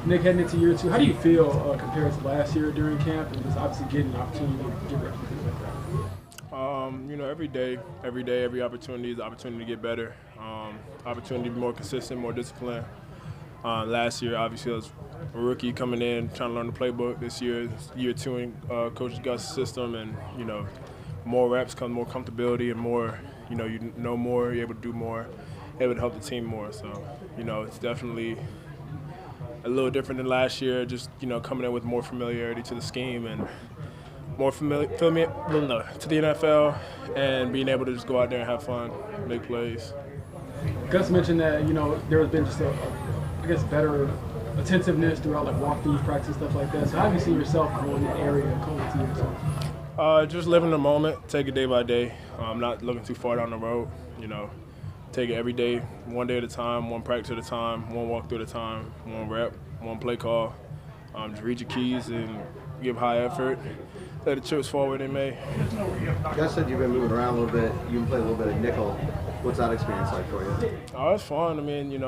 Nick, heading into year 2, how do you feel compared to last year during camp and just obviously getting an opportunity to get reps and things like that? Every opportunity is an opportunity to get better. Opportunity to be more consistent, more disciplined. Last year, obviously, I was a rookie coming in, trying to learn the playbook. This year, year 2 in Coach Gus' system, and more reps come more comfortability and more, you know more, you're able to do more, able to help the team more. So, it's definitely a little different than last year. Just coming in with more familiarity to the scheme and more familiar to the NFL, and being able to just go out there and have fun, make plays. Gus mentioned that there has been just I guess better attentiveness throughout like walkthroughs, practice, stuff like that. So how have you seen yourself growing in the area and Colts to yourself? Just living the moment, take it day by day. Not looking too far down the road. Take it every day, one day at a time, one practice at a time, one walkthrough at a time, one rep, one play call. Just read your keys and give high effort. Let the chips fall where they may. Gus said you've been moving around a little bit. You can play a little bit of nickel. What's that experience like for you? Oh, it's fun. I mean,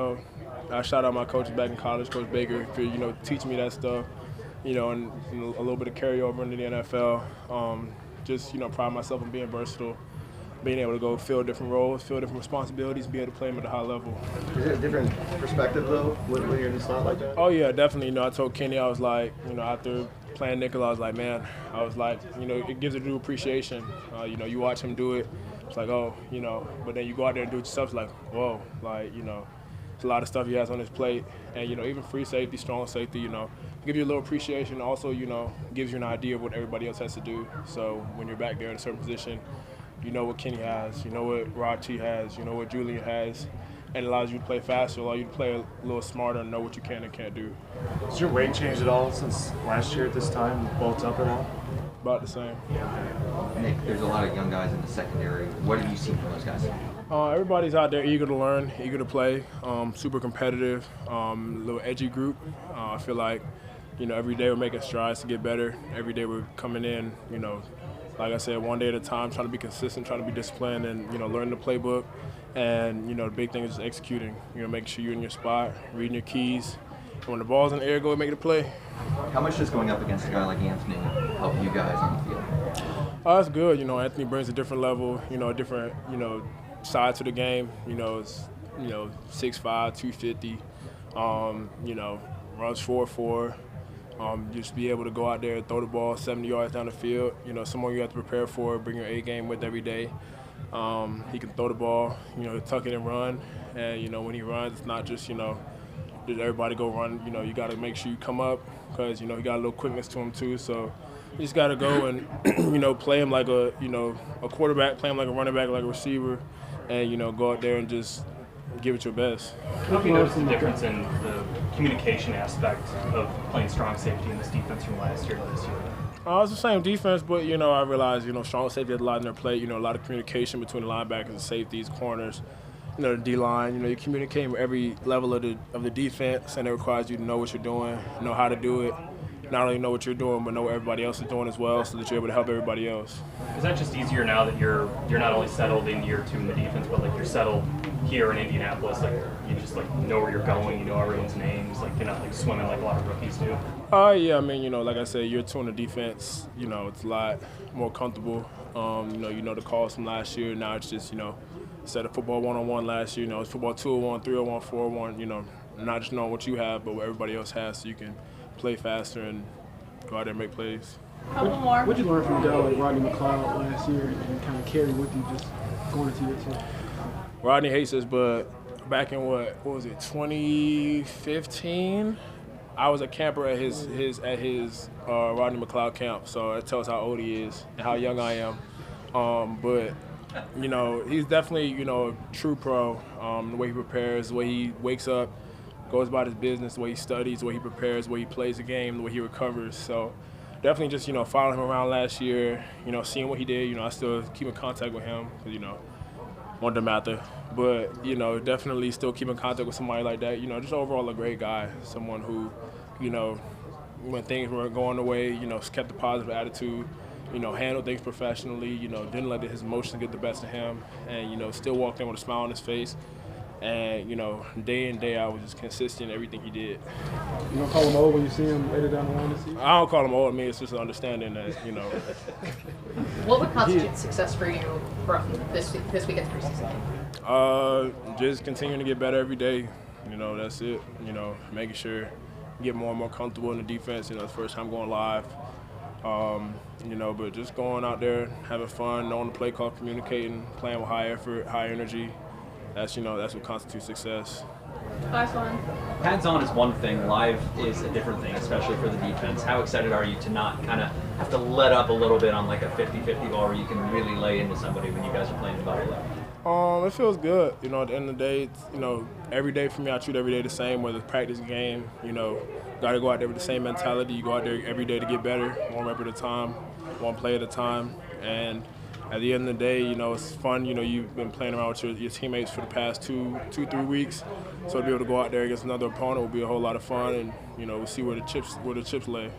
I shout out my coaches back in college, Coach Baker, for teaching me that stuff. And a little bit of carryover into the NFL. Just pride myself on being versatile, being able to go fill different roles, fill different responsibilities, be able to play them at a high level. Is it a different perspective though when you're in the slot like that? Oh yeah, definitely. I told Kenny, I was like, after playing nickel, I was like, man, it gives a new appreciation. You watch him do it, it's like, oh, but then you go out there and do it yourself, it's like, whoa, it's a lot of stuff he has on his plate. And, even free safety, strong safety, give you a little appreciation. Also, gives you an idea of what everybody else has to do. So when you're back there in a certain position, you know what Kenny has, you know what Rachi has, you know what Julian has, and it allows you to play faster, allows you to play a little smarter and know what you can and can't do. Has your weight changed at all since last year at this time? Bulked up at all? About the same. Nick, there's a lot of young guys in the secondary. What have you seen from those guys? Everybody's out there eager to learn, eager to play, super competitive, little edgy group. I feel like, every day we're making strides to get better. Every day we're coming in, like I said, one day at a time, trying to be consistent, trying to be disciplined, and, learn the playbook. And, the big thing is just executing, making sure you're in your spot, reading your keys. And when the ball's in the air, go and make it a play. How much does going up against a guy like Anthony help you guys on the field? That's good. Anthony brings a different level, a different, side to the game. It's 6'5", 250. Runs 4.4. Just be able to go out there and throw the ball 70 yards down the field. Someone you have to prepare for, bring your A game with every day. He can throw the ball, tuck it and run. And when he runs, it's not just just everybody go run. You got to make sure you come up because he got a little quickness to him too. So you just got to go and play him like a quarterback, play him like a running back, like a receiver, and go out there and just give it your best. How have you noticed the difference in the communication aspect of playing strong safety in this defense from last year to this year? It's the same defense, but I realize strong safety has a lot in their plate. A lot of communication between the linebackers and safeties, corners. The D-line. You communicate with every level of the defense, and it requires you to know what you're doing, know how to do it. Not only know what you're doing, but know what everybody else is doing as well, so that you're able to help everybody else. Is that just easier now that you're not only settled in year 2 in the defense, but you're settled here in Indianapolis? You just know where you're going, you know everyone's names, you're not swimming like a lot of rookies do. Yeah, I mean, like I said, year 2 in the defense, it's a lot more comfortable. You know the calls from last year. Now it's just instead of football 1-on-1 last year, it's football 2-on-1, 3-on-1, 4-on-1. Not just knowing what you have, but what everybody else has, so you can play faster and go out there and make plays. Couple more. What did you learn from a guy like Rodney McLeod last year and kind of carry with you just going into year 2? Rodney hates us, but back in what was it, 2015? I was a camper at his Rodney McLeod camp, so that tells how old he is and how young I am. But he's definitely a true pro. The way he prepares, the way he wakes up, goes about his business, the way he studies, the way he prepares, the way he plays the game, the way he recovers. So definitely just, following him around last year, seeing what he did. I still keep in contact with him because, one doesn't matter. But, definitely still keep in contact with somebody like that. Just overall a great guy, someone who, when things weren't going the way, kept a positive attitude, handled things professionally, didn't let his emotions get the best of him, and, still walked in with a smile on his face. And, you know, day in, day out was just consistent in everything he did. You don't call him old when you see him later down the line this season? I don't call him old. I mean, it's just an understanding that, you know. What would constitute success for you from this weekend's preseason game? Just continuing to get better every day. You know, that's it. You know, making sure get more and more comfortable in the defense. You know, it's the first time going live. You know, but just going out there, having fun, knowing the play call, communicating, playing with high effort, high energy. That's, you know, that's what constitutes success. Last one. Pads on is one thing, live is a different thing, especially for the defense. How excited are you to not kind of have to let up a little bit on like a 50-50 ball where you can really lay into somebody when you guys are playing in Buffalo? It feels good. You know, at the end of the day, it's, you know, every day for me, I treat every day the same, whether it's practice, game, you know, got to go out there with the same mentality. You go out there every day to get better, one rep at a time, one play at a time. And at the end of the day, you know, it's fun. You know, you've been playing around with your teammates for the past 2-3 weeks. So to be able to go out there against another opponent will be a whole lot of fun. And, you know, we'll see where the chips lay.